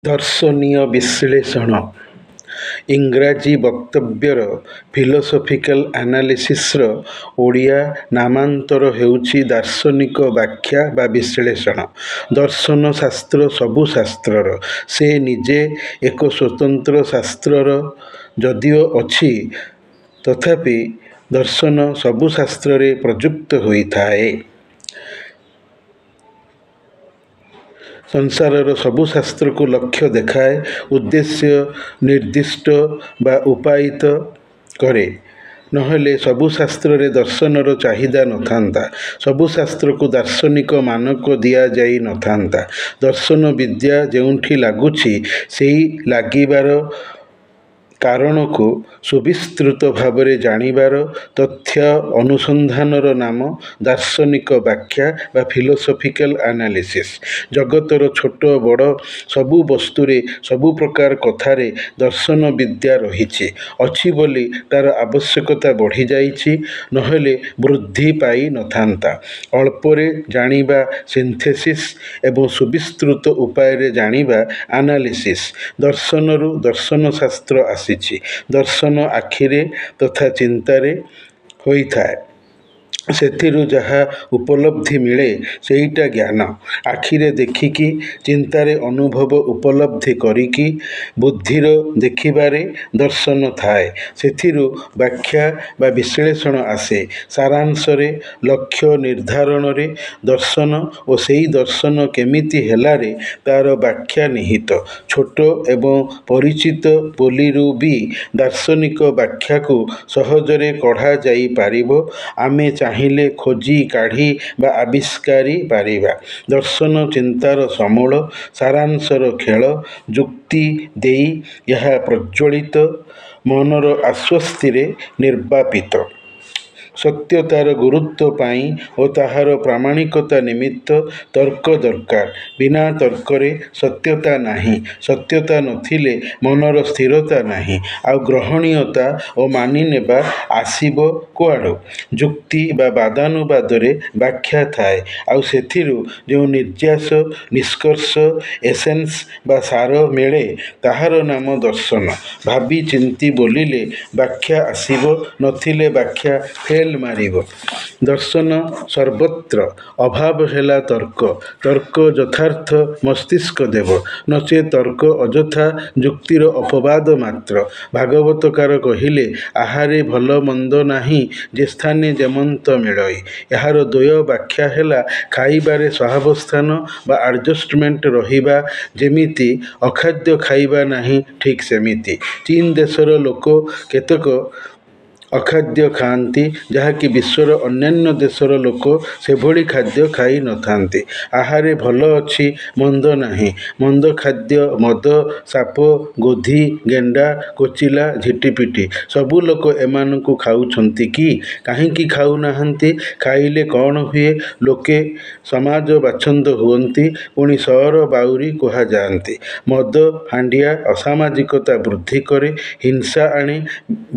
ଦର୍ଶନୀୟ ବିଶ୍ଳେଷଣ ଇଂରାଜୀ ବକ୍ତବ୍ୟର ଫିଲୋସଫିକାଲ ଆନାଲିସିସ୍ର ଓଡ଼ିଆ ନାମାନ୍ତର ହେଉଛି ଦାର୍ଶନିକ ବ୍ୟାଖ୍ୟା ବା ବିଶ୍ଳେଷଣ। ଦର୍ଶନ ଶାସ୍ତ୍ର ସବୁ ଶାସ୍ତ୍ରର, ସେ ନିଜେ ଏକ ସ୍ୱତନ୍ତ୍ର ଶାସ୍ତ୍ରର ଯଦିଓ ଅଛି, ତଥାପି ଦର୍ଶନ ସବୁ ଶାସ୍ତ୍ରରେ ପ୍ରଯୁକ୍ତ ହୋଇଥାଏ। ସଂସାରର ସବୁ ଶାସ୍ତ୍ରକୁ ଲକ୍ଷ୍ୟ ଦେଖାଏ, ଉଦ୍ଦେଶ୍ୟ ନିର୍ଦ୍ଦିଷ୍ଟ ବା ଉପାୟିତ କରେ। ନହେଲେ ସବୁ ଶାସ୍ତ୍ରରେ ଦର୍ଶନର ଚାହିଦା ନଥାନ୍ତା, ସବୁ ଶାସ୍ତ୍ରକୁ ଦାର୍ଶନିକ ମାନକ ଦିଆଯାଇ ନଥାନ୍ତା। ଦର୍ଶନ ବିଦ୍ୟା ଯେଉଁଠି ଲାଗୁଛି, ସେହି ଲାଗିବାର କାରଣକୁ ସୁବିସ୍ତୃତ ଭାବରେ ଜାଣିବାର ତଥ୍ୟ ଅନୁସନ୍ଧାନର ନାମ ଦାର୍ଶନିକ ବ୍ୟାଖ୍ୟା ବା ଫିଲୋସଫିକାଲ ଆନାଲିସିସ୍। ଜଗତର ଛୋଟ ବଡ଼ ସବୁ ବସ୍ତୁରେ ସବୁ ପ୍ରକାର କଥାରେ ଦର୍ଶନ ବିଦ୍ୟା ରହିଛି, ଅଛି ବୋଲି ତା'ର ଆବଶ୍ୟକତା ବଢ଼ିଯାଇଛି, ନହେଲେ ବୃଦ୍ଧି ପାଇ ନଥାନ୍ତା। ଅଳ୍ପରେ ଜାଣିବା ସିନ୍ଥେସିସ୍ ଏବଂ ସୁବିସ୍ତୃତ ଉପାୟରେ ଜାଣିବା ଆନାଲିସିସ୍। ଦର୍ଶନରୁ ଦର୍ଶନଶାସ୍ତ୍ର ଆସିଛି। ଦର୍ଶନ ଆଖିରେ ତଥା ଚିନ୍ତାରେ ହୋଇଥାଏ। ସେଥିରୁ ଯାହା ଉପଲବ୍ଧି ମିଳେ ସେଇଟା ଜ୍ଞାନ। ଆଖିରେ ଦେଖିକି, ଚିନ୍ତାରେ ଅନୁଭବ ଉପଲବ୍ଧି କରିକି, ବୁଦ୍ଧିର ଦେଖିବାରେ ଦର୍ଶନ ଥାଏ। ସେଥିରୁ ବ୍ୟାଖ୍ୟା ବା ବିଶ୍ଳେଷଣ ଆସେ। ସାରାଂଶରେ ଲକ୍ଷ୍ୟ ନିର୍ଦ୍ଧାରଣରେ ଦର୍ଶନ ଓ ସେଇ ଦର୍ଶନ କେମିତି ହେଲାରେ ତା'ର ବ୍ୟାଖ୍ୟା ନିହିତ। ଛୋଟ ଏବଂ ପରିଚିତ ବୋଲିରୁ ବି ଦାର୍ଶନିକ ବ୍ୟାଖ୍ୟାକୁ ସହଜରେ କଢ଼ା ଯାଇପାରିବ। ଆମେ ଚାହିଁଲେ ଖୋଜି କାଢ଼ି ବା ଆବିଷ୍କାରି ପାରିବା। ଦର୍ଶନ ଚିନ୍ତାର ସମୂଳ, ସାରାଂଶର ଖେଳ। ଯୁକ୍ତି ଦେଇ ଏହା ପ୍ରଜ୍ୱଳିତ, ମନର ଆଶ୍ୱସ୍ତିରେ ନିର୍ବାପିତ। ସତ୍ୟତାର ଗୁରୁତ୍ୱ ପାଇଁ ଓ ତାହାର ପ୍ରାମାଣିକତା ନିମିତ୍ତ ତର୍କ ଦରକାର। ବିନା ତର୍କରେ ସତ୍ୟତା ନାହିଁ। ସତ୍ୟତା ନଥିଲେ ମନର ସ୍ଥିରତା ନାହିଁ। ଆଉ ଗ୍ରହଣୀୟତା ଓ ମାନିନେବା ଆସିବ କୁଆଡ଼ୁ? ଯୁକ୍ତି ବା ବାଦାନୁବାଦରେ ବ୍ୟାଖ୍ୟା ଥାଏ, ଆଉ ସେଥିରୁ ଯେଉଁ ନିର୍ଯ୍ୟାସ, ନିଷ୍କର୍ଷ, ଏସେନ୍ସ ବା ସାର ମିଳେ, ତାହାର ନାମ ଦର୍ଶନ। ଭାବି ଚିନ୍ତି ବୋଲିଲେ ବ୍ୟାଖ୍ୟା ଆସିବ, ନଥିଲେ ବ୍ୟାଖ୍ୟା ଫେଲ୍ ମାରିବ। ଦର୍ଶନ ସର୍ବତ୍ର। ଅଭାବ ହେଲା ତର୍କ। ତର୍କ ଯଥାର୍ଥ ମସ୍ତିଷ୍କ ଦେବ, ନଚେତ୍ ତର୍କ ଅଯଥା ଯୁକ୍ତିର ଅପବାଦ ମାତ୍ର। ଭାଗବତକାର କହିଲେ, ଆହାରେ ଭଲ ମନ୍ଦ ନାହିଁ, ଯେ ସ୍ଥାନେ ଯେମନ୍ତ ମିଳଇ। ଏହାର ଦ୍ୱୟ ବ୍ୟାଖ୍ୟା ହେଲା, ଖାଇବାରେ ସହାବସ୍ଥାନ ବା ଆଡଜଷ୍ଟମେଣ୍ଟ ରହିବା ଯେମିତି, ଅଖାଦ୍ୟ ଖାଇବା ନାହିଁ ଠିକ୍ ସେମିତି। ଚୀନ ଦେଶର ଲୋକ କେତେକ ଅଖାଦ୍ୟ ଖାଆନ୍ତି, ଯାହାକି ବିଶ୍ୱର ଅନ୍ୟାନ୍ୟ ଦେଶର ଲୋକ ସେଭଳି ଖାଦ୍ୟ ଖାଇ ନଥାନ୍ତି। ଆହାରେ ଭଲ ଅଛି, ମନ୍ଦ ନାହିଁ। ମନ୍ଦ ଖାଦ୍ୟ ମଦ, ସାପ, ଗୋଧି, ଗେଣ୍ଡା, କୋଚିଲା, ଝିଟିପିଟି। ସବୁ ଲୋକ ଏମାନଙ୍କୁ ଖାଉଛନ୍ତି କି? କାହିଁକି ଖାଉ ନାହାନ୍ତି? ଖାଇଲେ କ'ଣ ହୁଏ? ଲୋକେ ସମାଜ ବାଛନ୍ଦ ହୁଅନ୍ତି, ପୁଣି ସଅର ବାଉରି କୁହାଯାଆନ୍ତି। ମଦ ହାଣ୍ଡିଆ ଅସାମାଜିକତା ବୃଦ୍ଧି କରେ, ହିଂସା ଆଣେ।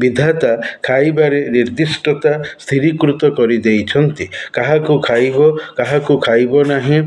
ବିଧାତା ଖାଇବାରେ ନିର୍ଦ୍ଦିଷ୍ଟତା ସ୍ଥିରୀକୃତ କରିଦେଇଛନ୍ତି। କାହାକୁ ଖାଇବ, କାହାକୁ ଖାଇବ ନାହିଁ।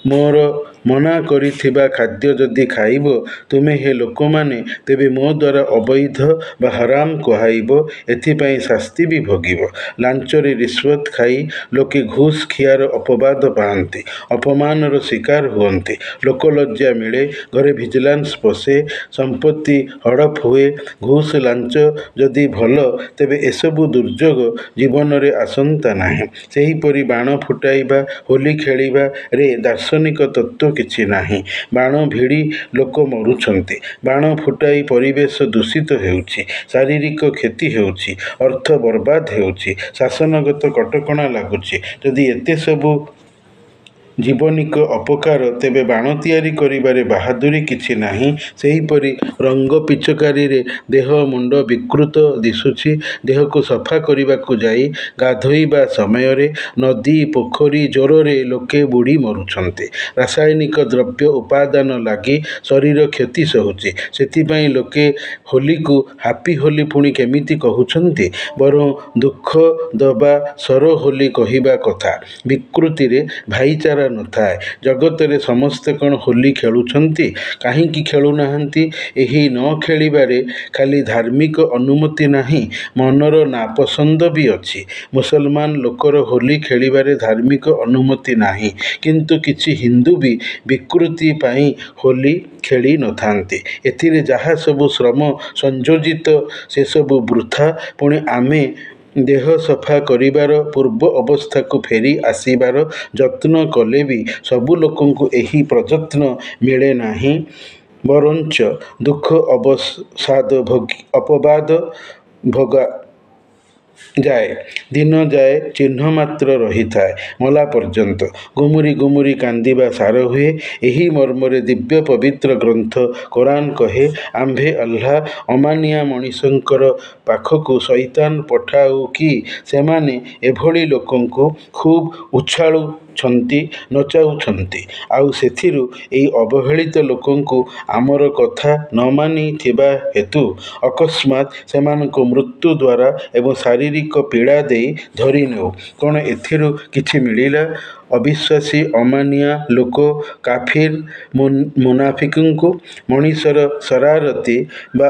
ମୋର ମନା କରିଥିବା ଖାଦ୍ୟ ଯଦି ଖାଇବ ତୁମେ ହେ ଲୋକମାନେ, ତେବେ ମୋ ଦ୍ୱାରା ଅବୈଧ ବା ହରାମ କୁହାଇବ। ଏଥିପାଇଁ ଶାସ୍ତି ବି ଭୋଗିବ। ଲାଞ୍ଚରେ ରିସ୍ୱତ ଖାଇ ଲୋକେ ଘୁଷ ଖିଆର ଅପବାଦ ପାଆନ୍ତି, ଅପମାନର ଶିକାର ହୁଅନ୍ତି। ଲୋକଲଜ୍ଜା ମିଳେ, ଘରେ ଭିଜିଲାନ୍ସ ପଶେ, ସମ୍ପତ୍ତି ହଡ଼ପ ହୁଏ। ଘୁଷ ଲାଞ୍ଚ ଯଦି ଭଲ, ତେବେ ଏସବୁ ଦୁର୍ଯୋଗ ଜୀବନରେ ଆସନ୍ତା ନାହିଁ। ସେହିପରି ବାଣ ଫୁଟାଇବା, ହୋଲି ଖେଳିବାରେ ଦାର୍ଶନିକ ତତ୍ତ୍ୱ କିଛି ନାହିଁ। ବାଣ ଭିଡ଼ି ଲୋକ ମରୁଛନ୍ତି। ବାଣ ଫୁଟାଇ ପରିବେଶ ଦୂଷିତ ହେଉଛି, ଶାରୀରିକ କ୍ଷତି ହେଉଛି, ଅର୍ଥ ବରବାଦ ହେଉଛି, ଶାସନଗତ କଟକଣା ଲାଗୁଛି। ଯଦି ଏତେ ସବୁ ଜୀବନିକ ଅପକାର, ତେବେ ବାଣ ତିଆରି କରିବାରେ ବାହାଦୁରି କିଛି ନାହିଁ। ସେହିପରି ରଙ୍ଗ ପିଚକାରିରେ ଦେହ ମୁଣ୍ଡ ବିକୃତ ଦିଶୁଛି। ଦେହକୁ ସଫା କରିବାକୁ ଯାଇ ଗାଧୋଇବା ସମୟରେ ନଦୀ, ପୋଖରୀ ଜ୍ୱରରେ ଲୋକେ ବୁଡ଼ି ମରୁଛନ୍ତି। ରାସାୟନିକ ଦ୍ରବ୍ୟ ଉପାଦାନ ଲାଗି ଶରୀର କ୍ଷତି ସହୁଛି। ସେଥିପାଇଁ ଲୋକେ ହୋଲିକୁ ହାପି ହୋଲି ପୁଣି କେମିତି କହୁଛନ୍ତି? ବରଂ ଦୁଃଖ ଦବା ସର ହୋଲି କହିବା କଥା। ବିକୃତିରେ ଭାଇଚାରା ପରମ୍ପରା ନଥାଏ। ଜଗତରେ ସମସ୍ତେ କ'ଣ ହୋଲି ଖେଳୁଛନ୍ତି? କାହିଁକି ଖେଳୁନାହାନ୍ତି? ଏହି ନ ଖେଳିବାରେ ଖାଲି ଧାର୍ମିକ ଅନୁମତି ନାହିଁ, ମନର ନାପସନ୍ଦ ବି ଅଛି। ମୁସଲମାନ ଲୋକର ହୋଲି ଖେଳିବାରେ ଧାର୍ମିକ ଅନୁମତି ନାହିଁ, କିନ୍ତୁ କିଛି ହିନ୍ଦୁ ବି ବିକୃତି ପାଇଁ ହୋଲି ଖେଳି ନଥାନ୍ତି। ଏଥିରେ ଯାହା ସବୁ ଶ୍ରମ ସଂଯୋଜିତ ସେସବୁ ବୃଥା। ପୁଣି ଆମେ ଦେହ ସଫା କରିବାର ପୂର୍ବ ଅବସ୍ଥାକୁ ଫେରି ଆସିବାର ଯତ୍ନ କଲେ ବି ସବୁ ଲୋକଙ୍କୁ ଏହି ପ୍ରଯତ୍ନ ମିଳେ ନାହିଁ। ବରଞ୍ଚ ଦୁଃଖ ଅପବାଦ ଭୋଗାଯାଏ। ଦିନ ଯାଏ, ଚିହ୍ନ ମାତ୍ର ରହିଥାଏ। ମଲା ପର୍ଯ୍ୟନ୍ତ ଗୁମୁରି ଗୁମୁରି କାନ୍ଦିବା ସାର ହୁଏ। ଏହି ମର୍ମରେ ଦିବ୍ୟ ପବିତ୍ର ଗ୍ରନ୍ଥ କୋରାନ କହେ, ଆମ୍ଭେ ଆଲ୍ଲାହ ଅମାନିଆ ମଣିଷଙ୍କର ପାଖକୁ ଶଇତାନ ପଠାଉ କି ସେମାନେ ଏଭଳି ଲୋକଙ୍କୁ ଖୁବ୍ ଉଛାଳୁଛନ୍ତି, ନଚାଉଛନ୍ତି। ଆଉ ସେଥିରୁ ଏହି ଅବହେଳିତ ଲୋକଙ୍କୁ ଆମର କଥା ନ ମାନିଥିବା ହେତୁ ଅକସ୍ମାତ୍ ସେମାନଙ୍କୁ ମୃତ୍ୟୁ ଦ୍ୱାରା ଏବଂ ଶାରୀରିକ ପୀଡ଼ା ଦେଇ ଧରିନେଉ। କ'ଣ ଏଥିରୁ କିଛି ମିଳିଲା? ଅବିଶ୍ୱାସୀ, ଅମାନିଆ ଲୋକ, କାଫିର, ମୁନାଫିକଙ୍କୁ, ମଣିଷର ଶରାରତି ବା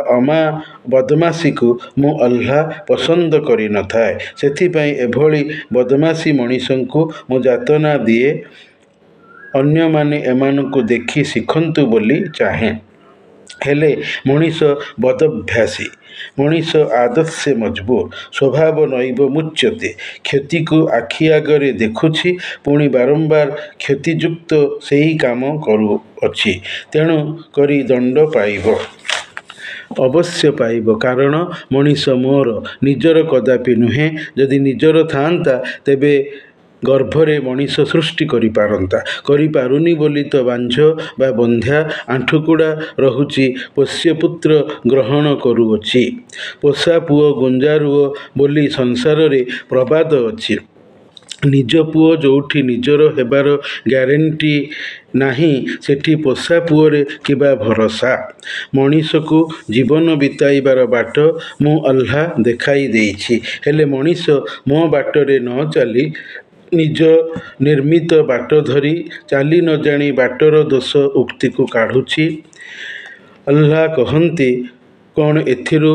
ବଦମାସିକୁ ମୁଁ ଆଲ୍ଲାହ ପସନ୍ଦ କରିନଥାଏ। ସେଥିପାଇଁ ଏଭଳି ବଦମାସି ମଣିଷଙ୍କୁ ମୁଁ ଯାତନା ଦିଏ। ଅନ୍ୟମାନେ ଏମାନଙ୍କୁ ଦେଖି ଶିଖନ୍ତୁ ବୋଲି ଚାହେଁ। ହେଲେ ମଣିଷ ବଦଭ୍ୟାସୀ। ମଣିଷ ଆଦର୍ଶେ ମଜବୁର। ସ୍ୱଭାବ ନୈବ ମୁଚ୍ୟତେ। କ୍ଷତିକୁ ଆଖି ଆଗରେ ଦେଖୁଛି, ପୁଣି ବାରମ୍ବାର କ୍ଷତିଯୁକ୍ତ ସେହି କାମ କରୁଅଛି। ତେଣୁ କରି ଦଣ୍ଡ ପାଇବ। ଅବଶ୍ୟ ପାଇବ। କାରଣ ମଣିଷ ମୋର, ନିଜର କଦାପି ନୁହେଁ। ଯଦି ନିଜର ଥାଆନ୍ତା ତେବେ ଗର୍ଭରେ ମଣିଷ ସୃଷ୍ଟି କରିପାରନ୍ତା। କରିପାରୁନି ବୋଲି ତ ବାଞ୍ଝ ବା ବନ୍ଧ୍ୟା ଆଣ୍ଠୁକୁଡ଼ା ରହୁଛି, ପୋଷ୍ୟପୁତ୍ର ଗ୍ରହଣ କରୁଅଛି। ପୋଷା ପୁଅ ଗୁଞ୍ଜାରୁଅ ବୋଲି ସଂସାରରେ ପ୍ରବାଦ ଅଛି। ନିଜ ପୁଅ ଯୋଉଠି ନିଜର ହେବାର ଗ୍ୟାରେଣ୍ଟି ନାହିଁ, ସେଠି ପୋଷା ପୁଅରେ କିବା ଭରସା? ମଣିଷକୁ ଜୀବନ ବିତାଇବାର ବାଟ ମୁଁ ଆଲ୍ଲାହ ଦେଖାଇ ଦେଇଛି। ହେଲେ ମଣିଷ ମୋ ବାଟରେ ନ ଚାଲି ନିଜ ନିର୍ମିତ ବାଟ ଧରି ଚାଲି ନ ଜାଣି ବାଟର ଦୋଷ ଉକ୍ତିକୁ କାଢ଼ୁଛି। ଆଲ୍ଲାହ କହନ୍ତି, କ'ଣ ଏଥିରୁ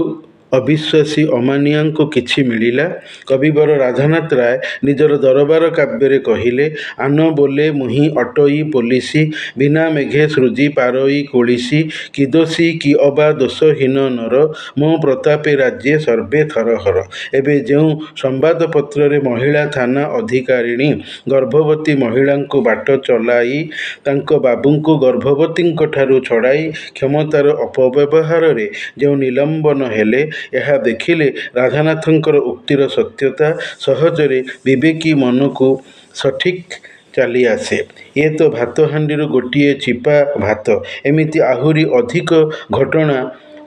ଅବିଶ୍ୱାସୀ ଅମାନିଆଙ୍କୁ କିଛି ମିଳିଲା? କବିବର ରାଧାନାଥ ରାୟ ନିଜର ଦରବାର କାବ୍ୟରେ କହିଲେ, ଆନ ବୋଲେ ମୁହିଁ ଅଟଇ ପୋଲିସି, ବିନା ମେଘେ ସୃଜି ପାରଇ କୁଳିସି, କି ଦୋଷୀ କି ଅବା ଦୋଷହୀନ ନର, ମୋ ପ୍ରତାପେ ରାଜ୍ୟେ ସର୍ବେ ଥରହର। ଏବେ ଯେଉଁ ସମ୍ବାଦପତ୍ରରେ ମହିଳା ଥାନା ଅଧିକାରିଣୀ ଗର୍ଭବତୀ ମହିଳାଙ୍କୁ ବାଟ ଚଲାଇ ତାଙ୍କ ବାବୁଙ୍କୁ ଗର୍ଭବତୀଙ୍କଠାରୁ ଛଡ଼ାଇ କ୍ଷମତାର ଅପବ୍ୟବହାରରେ ଯେଉଁ ନିଲମ୍ବନ ହେଲେ, ଏହା ଦେଖିଲେ ରାଧାନାଥଙ୍କର ଉକ୍ତିର ସତ୍ୟତା ସହଜରେ ବିବେକୀ ମନକୁ ସଠିକ୍ ଚାଲିଆସେ। ଏ ତ ଭାତହାଣ୍ଡିରୁ ଗୋଟିଏ ଚିପା ଭାତ। ଏମିତି ଆହୁରି ଅଧିକ ଘଟଣା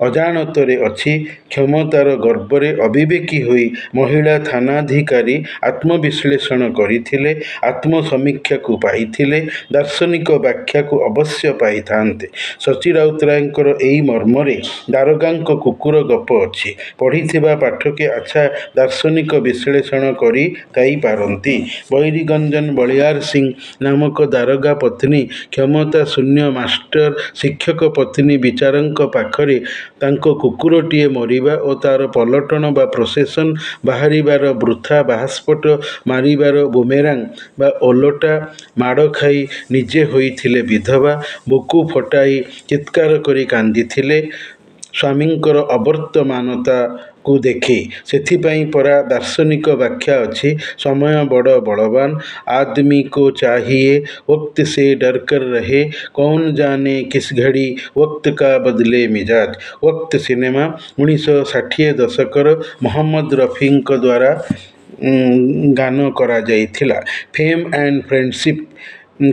ଅଜାଣତରେ ଅଛି। କ୍ଷମତାର ଗର୍ବରେ ଅବିବେକୀ ହୋଇ ମହିଳା ଥାନାଧିକାରୀ ଆତ୍ମବିଶ୍ଳେଷଣ କରିଥିଲେ, ଆତ୍ମସମୀକ୍ଷାକୁ ପାଇଥିଲେ, ଦାର୍ଶନିକ ବ୍ୟାଖ୍ୟାକୁ ଅବଶ୍ୟ ପାଇଥାନ୍ତେ। ସଚୀ ରାଉତରାୟଙ୍କର ଏହି ମର୍ମରେ ଦାରୋଗାଙ୍କ କୁକୁର ଗପ ଅଛି। ପଢ଼ିଥିବା ପାଠକେ ଆଚ୍ଛା ଦାର୍ଶନିକ ବିଶ୍ଳେଷଣ କରି ଥାଇପାରନ୍ତି। ବୈରୀଗଞ୍ଜନ ବଳିୟାର ସିଂ ନାମକ ଦାରୋଗା ପତ୍ନୀ କ୍ଷମତାଶୂନ୍ୟ ମାଷ୍ଟର ଶିକ୍ଷକ ପତ୍ନୀ ବିଚାରାଙ୍କ ପାଖରେ ତାଙ୍କ କୁକୁରଟିଏ ମରିବା ଓ ତା'ର ପଲଟଣ ବା ପ୍ରସେସନ ବାହାରିବାର, ବୃଥା ବାହାସ୍ପୋଟ ମାରିବାର, ବୁମେରାଙ୍ଗ ବା ଓଲଟା ମାଡ଼ ଖାଇ ନିଜେ ହୋଇଥିଲେ ବିଧବା, ବୁକୁ ଫଟାଇ ଚିତ୍କାର କରି କାନ୍ଦିଥିଲେ ସ୍ୱାମୀଙ୍କର ଅବର୍ତ୍ତମାନତାକୁ ଦେଖି। ସେଥିପାଇଁ ପରା ଦାର୍ଶନିକ ବ୍ୟାଖ୍ୟା ଅଛି, ସମୟ ବଡ଼ ବଳବାନ, ଆଦମୀ କୋ चाहिए वक्त से डरकर रहे, कौन जाने किस घड़ी वक्त का बदले मिजाज। वक्त ସିନେମା 1960 ଦଶକର ମହମ୍ମଦ ରଫିଙ୍କ ଦ୍ୱାରା ଗାନ କରାଯାଇଥିଲା। ଫେମ୍ ଆଣ୍ଡ ଫ୍ରେଣ୍ଡସିପ୍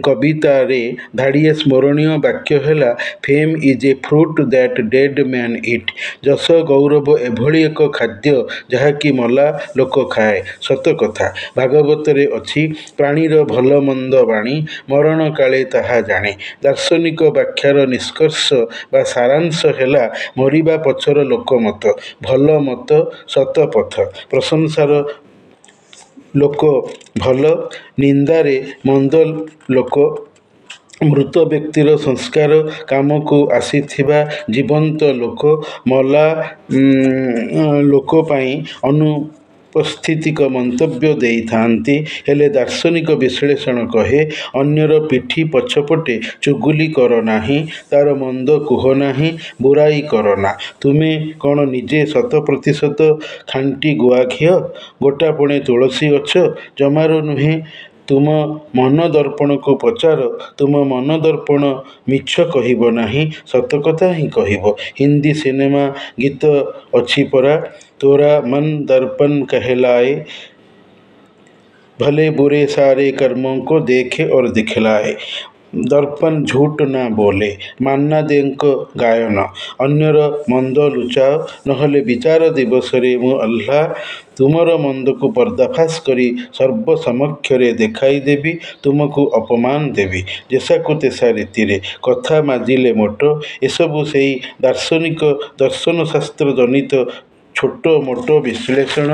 କବିତାରେ ଧାଡ଼ିଏ ସ୍ମରଣୀୟ ବାକ୍ୟ ହେଲା, fame is a fruit that dead man eat. ଯଶ ଗୌରବ ଏଭଳି ଏକ ଖାଦ୍ୟ ଯାହାକି ମଲା ଲୋକ ଖାଏ। ସତ କଥା। ଭାଗବତରେ ଅଛି, ପ୍ରାଣୀର ଭଲ ମନ୍ଦ ବାଣୀ, ମରଣ କାଳେ ତାହା ଜାଣେ। ଦାର୍ଶନିକ ବ୍ୟାଖ୍ୟାର ନିଷ୍କର୍ଷ ବା ସାରାଂଶ ହେଲା, ମରିବା ପଛର ଲୋକମତ, ଭଲ ମତ, ସତ ପଥ, ପ୍ରଶଂସାର ଲୋକ ଭଲ, ନିନ୍ଦାରେ ମନ୍ଦ ଲୋକ। ମୃତ ବ୍ୟକ୍ତିର ସଂସ୍କାର କାମକୁ ଆସିଥିବା ଜୀବନ୍ତ ଲୋକ ମଲା ଲୋକ ପାଇଁ ଅନୁପସ୍ଥିତିକ ମନ୍ତବ୍ୟ ଦେଇଥାନ୍ତି। ହେଲେ ଦାର୍ଶନିକ ବିଶ୍ଳେଷଣ କହେ, ଅନ୍ୟର ପିଠି ପଛପଟେ ଚୁଗୁଲି କର ନାହିଁ, ତାର ମନ୍ଦ କୁହ ନାହିଁ, ବୁରାଇ କରନା। ତୁମେ କ'ଣ ନିଜେ 100% ଖାଣ୍ଟି ଗୁଆଘିଅ, ଗୋଟାପଣେ ତୁଳସୀ ଗଛ? ଜମାରୁ ନୁହେଁ। ତୁମ ମନ ଦର୍ପଣକୁ ପଚାର, ତୁମ ମନ ଦର୍ପଣ ମିଛ କହିବ ନାହିଁ, ସତକଥା ହିଁ କହିବ। ହିନ୍ଦୀ ସିନେମା ଗୀତ ଅଛି ପରା, ତୋରା ମନ ଦର୍ପଣ कहलाए, भले बुरे सारे कर्मों को देखे और दिखलाए। ଦର୍ପଣ ଝୁଟ ନା ବୋଲେ। ମାନ୍ନା ଦେଙ୍କ ଗାୟନ। ଅନ୍ୟର ମନ୍ଦ ଲୁଚାଅ, ନହେଲେ ବିଚାର ଦିବସରେ ମୁଁ ଆଲ୍ଲାହ ତୁମର ମନ୍ଦକୁ ପର୍ଦ୍ଦାଫାସ କରି ସର୍ବ ସମକ୍ଷରେ ଦେଖାଇ ଦେବି, ତୁମକୁ ଅପମାନ ଦେବି। ଯେସାକୁ ତେସା ରୀତିରେ କଥା ମାଜିଲେ ମୋଟ। ଏସବୁ ସେଇ ଦାର୍ଶନିକ ଦର୍ଶନଶାସ୍ତ୍ର ଜନିତ ଛୋଟ ମୋଟ ବିଶ୍ଳେଷଣ।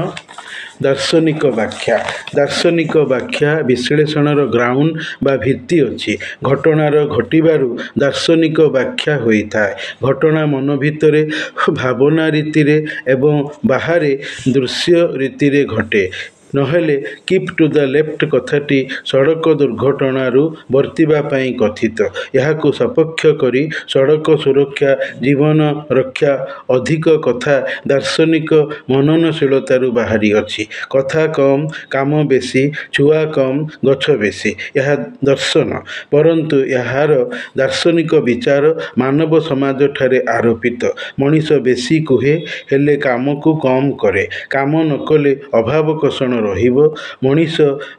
ଦାର୍ଶନିକ ବ୍ୟାଖ୍ୟା। ଦାର୍ଶନିକ ବ୍ୟାଖ୍ୟା ବିଶ୍ଳେଷଣର ଗ୍ରାଉଣ୍ଡ ବା ଭିତ୍ତି ଅଛି। ଘଟଣାର ଘଟିବାରୁ ଦାର୍ଶନିକ ବ୍ୟାଖ୍ୟା ହୋଇଥାଏ। ଘଟଣା ମନ ଭିତରେ ଭାବନା ରୀତିରେ ଏବଂ ବାହାରେ ଦୃଶ୍ୟ ରୀତିରେ ଘଟେ। ନହେଲେ କିପ୍ ଟୁ ଦ ଲେଫ୍ଟ କଥାଟି ସଡ଼କ ଦୁର୍ଘଟଣାରୁ ବର୍ତ୍ତିବା ପାଇଁ କଥିତ। ଏହାକୁ ସପକ୍ଷ କରି ସଡ଼କ ସୁରକ୍ଷା, ଜୀବନ ରକ୍ଷା ଅଧିକ କଥା ଦାର୍ଶନିକ ମନନଶୀଳତାରୁ ବାହାରିଅଛି। କଥା କମ୍, କାମ ବେଶୀ, ଛୁଆ କମ୍, ଗଛ ବେଶୀ, ଏହା ଦର୍ଶନ। ପରନ୍ତୁ ଏହାର ଦାର୍ଶନିକ ବିଚାର ମାନବ ସମାଜଠାରେ ଆରୋପିତ। ମଣିଷ ବେଶୀ କୁହେ, ହେଲେ କାମକୁ କମ୍ କରେ। କାମ ନ କଲେ ଅଭାବ କଷଣ ରହିବ। ମଣିଷ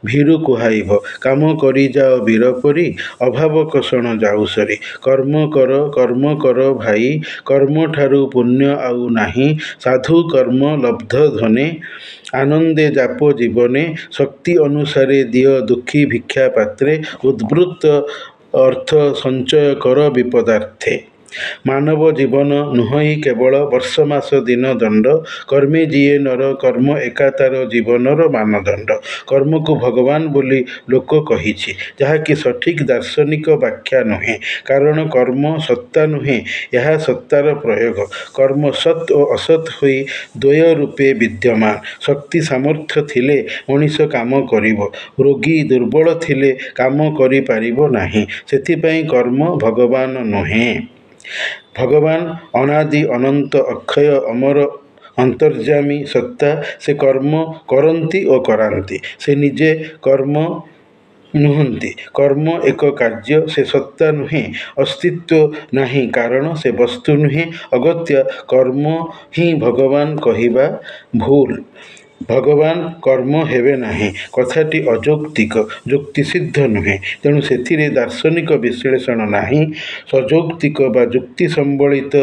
ଭୀରୁ କୁହାଇବ, କାମ କରିଯାଅ ବୀର ପରି, ଅଭାବ କଷଣ ଯାଉ ସରି। କର୍ମ କର, କର୍ମ କର ଭାଇ, କର୍ମଠାରୁ ପୁଣ୍ୟ ଆଉ ନାହିଁ। ସାଧୁ କର୍ମ ଲବ୍ଧ ଧନେ, ଆନନ୍ଦେ ଯାପ ଜୀବନେ। ଶକ୍ତି ଅନୁସାରେ ଦିଅ ଦୁଃଖୀ ଭିକ୍ଷା ପାତ୍ରେ, ଉଦ୍ବୃତ୍ତ ଅର୍ଥ ସଞ୍ଚୟ କର ବିପଦାର୍ଥେ। ମାନବ ଜୀବନ ନୁହଁଇ କେବଳ ବର୍ଷ ମାସ ଦିନ ଦଣ୍ଡ। କର୍ମେ ଯିଏ ନର, କର୍ମ ଏକା ତାର ଜୀବନର ମାନଦଣ୍ଡ। କର୍ମକୁ ଭଗବାନ ବୋଲି ଲୋକ କହିଛି, ଯାହାକି ସଠିକ୍ ଦାର୍ଶନିକ ବ୍ୟାଖ୍ୟା ନୁହେଁ। କାରଣ କର୍ମ ସତ୍ତା ନୁହେଁ, ଏହା ସତ୍ତାର ପ୍ରୟୋଗ। କର୍ମ ସତ୍ ଓ ଅସତ୍ ହୋଇ ଦ୍ୱୟ ରୂପେ ବିଦ୍ୟମାନ। ଶକ୍ତି ସାମର୍ଥ୍ୟ ଥିଲେ ମଣିଷ କାମ କରିବ, ରୋଗୀ ଦୁର୍ବଳ ଥିଲେ କାମ କରିପାରିବ ନାହିଁ। ସେଥିପାଇଁ କର୍ମ ଭଗବାନ ନୁହେଁ। ଭଗବାନ ଅନାଦି ଅନନ୍ତ ଅକ୍ଷୟ ଅମର ଅନ୍ତର୍ଯ୍ୟାମୀ ସତ୍ତା। ସେ କର୍ମ କରନ୍ତି ଓ କରାନ୍ତି। ସେ ନିଜେ କର୍ମ ନୁହନ୍ତି। କର୍ମ ଏକ କାର୍ଯ୍ୟ, ସେ ସତ୍ତା ନୁହେଁ। ଅସ୍ତିତ୍ୱ ନାହିଁ କାରଣ ସେ ବସ୍ତୁ ନୁହେଁ। ଅଗତ୍ୟା କର୍ମ ହିଁ ଭଗବାନ କହିବା ଭୁଲ। ଭଗବାନ କର୍ମ ହେବେ ନାହିଁ କଥାଟି ଅଯୌକ୍ତିକ, ଯୁକ୍ତିସିଦ୍ଧ ନୁହେଁ। ତେଣୁ ସେଥିରେ ଦାର୍ଶନିକ ବିଶ୍ଳେଷଣ ନାହିଁ। ସଯୌକ୍ତିକ ବା ଯୁକ୍ତି ସମ୍ବଳିତ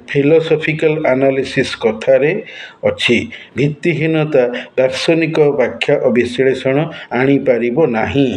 ଫିଲସଫିକାଲ ଆନାଲିସିସ୍ କଥାରେ ଅଛି। ଭିତ୍ତିହୀନତା ଦାର୍ଶନିକ ବ୍ୟାଖ୍ୟା ଓ ବିଶ୍ଳେଷଣ ଆଣିପାରିବ ନାହିଁ।